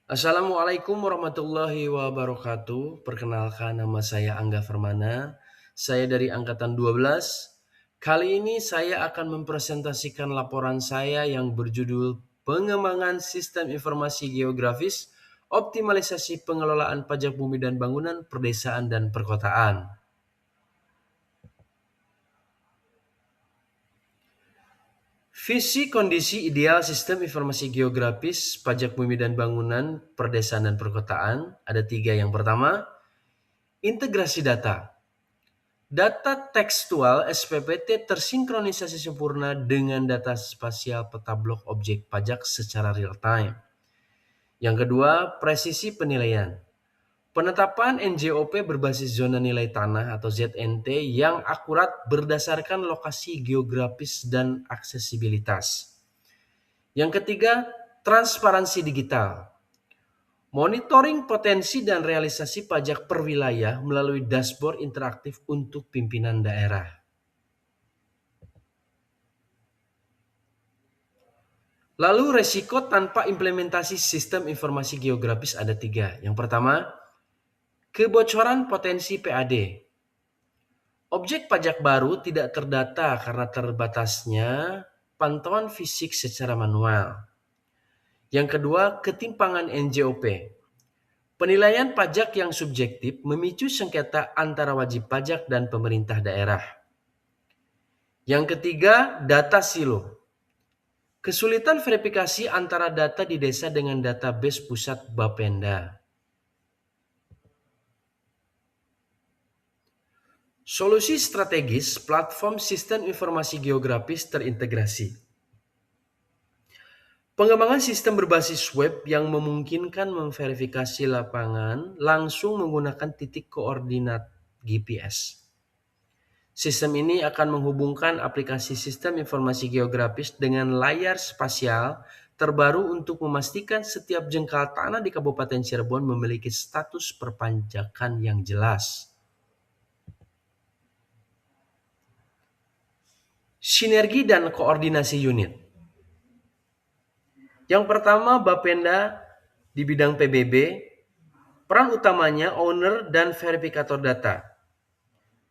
Assalamualaikum warahmatullahi wabarakatuh. Perkenalkan, nama saya Angga Fermana. Saya dari angkatan 12. Kali ini saya akan mempresentasikan laporan saya yang berjudul Pengembangan Sistem Informasi Geografis, Optimalisasi Pengelolaan Pajak Bumi dan Bangunan, Perdesaan dan Perkotaan. Visi kondisi ideal sistem informasi geografis, pajak bumi dan bangunan, perdesaan dan perkotaan ada tiga. Yang pertama, integrasi data. Data tekstual SPPT tersinkronisasi sempurna dengan data spasial peta blok objek pajak secara real time. Yang kedua, presisi penilaian. Penetapan NJOP berbasis zona nilai tanah atau ZNT yang akurat berdasarkan lokasi geografis dan aksesibilitas. Yang ketiga, transparansi digital. Monitoring potensi dan realisasi pajak per wilayah melalui dashboard interaktif untuk pimpinan daerah. Lalu resiko tanpa implementasi sistem informasi geografis ada tiga. Yang pertama, kebocoran potensi PAD. Objek pajak baru tidak terdata karena terbatasnya pantauan fisik secara manual. Yang kedua, ketimpangan NJOP. Penilaian pajak yang subjektif memicu sengketa antara wajib pajak dan pemerintah daerah. Yang ketiga, data silo. Kesulitan verifikasi antara data di desa dengan database pusat Bapenda. Solusi strategis platform sistem informasi geografis terintegrasi. Pengembangan sistem berbasis web yang memungkinkan memverifikasi lapangan langsung menggunakan titik koordinat GPS. Sistem ini akan menghubungkan aplikasi sistem informasi geografis dengan layar spasial terbaru untuk memastikan setiap jengkal tanah di Kabupaten Cirebon memiliki status perpajakan yang jelas. Sinergi dan koordinasi unit. Yang pertama, Bapenda di bidang PBB, peran utamanya owner dan verifikator data.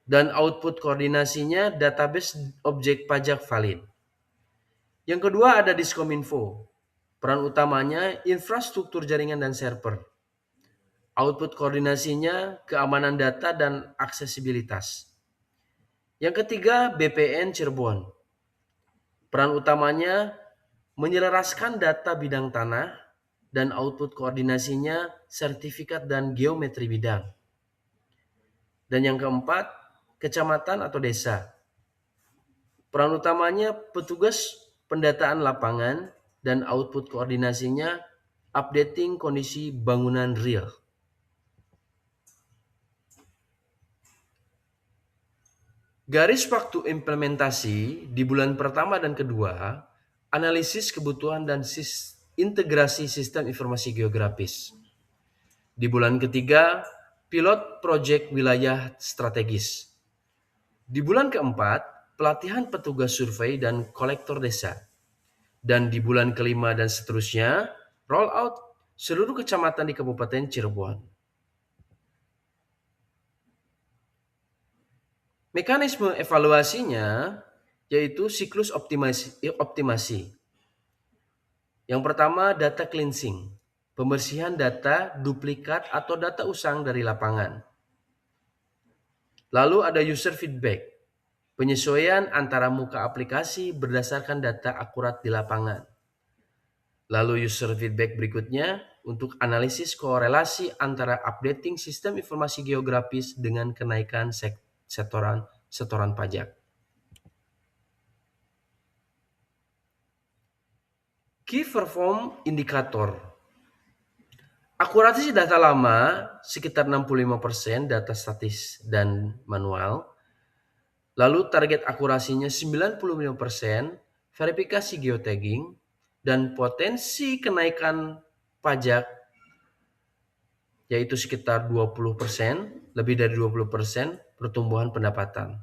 Dan output koordinasinya database objek pajak valid. Yang kedua ada Diskominfo. Peran utamanya infrastruktur jaringan dan server. Output koordinasinya keamanan data dan aksesibilitas. Yang ketiga BPN Cirebon. Peran utamanya menyelaraskan data bidang tanah dan output koordinasinya sertifikat dan geometri bidang. Dan yang keempat, kecamatan atau desa. Peran utamanya petugas pendataan lapangan dan output koordinasinya updating kondisi bangunan real. Garis waktu implementasi di bulan pertama dan kedua, analisis kebutuhan dan integrasi sistem informasi geografis. Di bulan ketiga, pilot proyek wilayah strategis. Di bulan keempat, pelatihan petugas survei dan kolektor desa. Dan di bulan kelima dan seterusnya, roll out seluruh kecamatan di Kabupaten Cirebon. Mekanisme evaluasinya yaitu siklus optimasi. Yang pertama, data cleansing, pembersihan data duplikat atau data usang dari lapangan. Lalu ada user feedback, penyesuaian antara muka aplikasi berdasarkan data akurat di lapangan. Lalu user feedback berikutnya untuk analisis korelasi antara updating sistem informasi geografis dengan kenaikan setoran pajak. Key Perform Indicator. Akurasi data lama sekitar 65% data statis dan manual. Lalu target akurasinya 95%, verifikasi geotagging, dan potensi kenaikan pajak yaitu sekitar 20%, lebih dari 20% pertumbuhan pendapatan.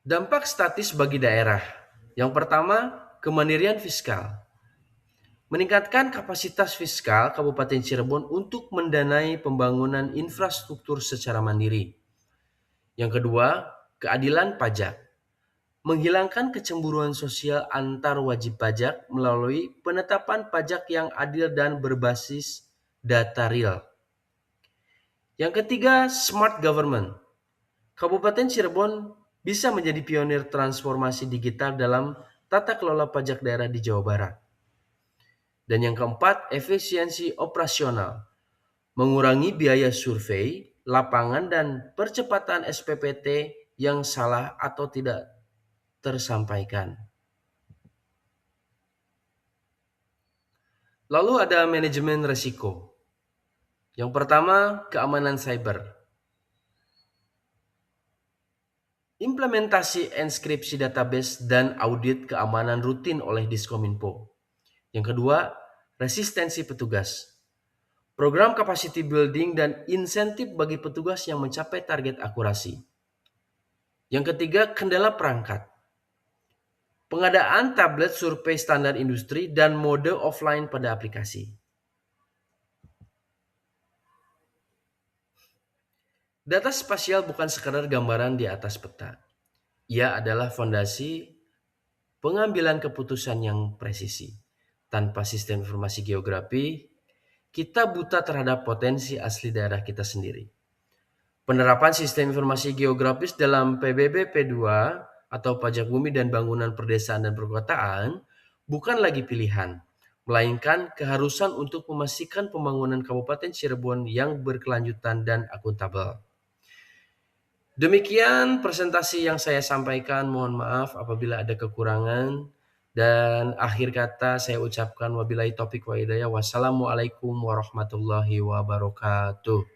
Dampak statis bagi daerah. Yang pertama, kemandirian fiskal. Meningkatkan kapasitas fiskal Kabupaten Cirebon untuk mendanai pembangunan infrastruktur secara mandiri. Yang kedua, keadilan pajak. Menghilangkan kecemburuan sosial antar wajib pajak melalui penetapan pajak yang adil dan berbasis data real. Yang ketiga, smart government. Kabupaten Cirebon bisa menjadi pionir transformasi digital dalam tata kelola pajak daerah di Jawa Barat. Dan yang keempat, efisiensi operasional. Mengurangi biaya survei, lapangan, dan percepatan SPPT yang salah atau tidak tersampaikan. Lalu ada manajemen risiko. Yang pertama, keamanan cyber. Implementasi enskripsi database dan audit keamanan rutin oleh Diskominfo. Yang kedua, resistensi petugas. Program capacity building dan insentif bagi petugas yang mencapai target akurasi. Yang ketiga, kendala perangkat. Pengadaan tablet survei standar industri dan mode offline pada aplikasi. Data spasial bukan sekadar gambaran di atas peta. Ia adalah fondasi pengambilan keputusan yang presisi. Tanpa sistem informasi geografi, kita buta terhadap potensi asli daerah kita sendiri. Penerapan sistem informasi geografis dalam PBB P2 atau Pajak Bumi dan Bangunan Perdesaan dan Perkotaan bukan lagi pilihan, melainkan keharusan untuk memastikan pembangunan Kabupaten Cirebon yang berkelanjutan dan akuntabel. Demikian presentasi yang saya sampaikan. Mohon maaf apabila ada kekurangan. Dan akhir kata saya ucapkan wabillahi taufik wa hidayah. Wassalamualaikum warahmatullahi wabarakatuh.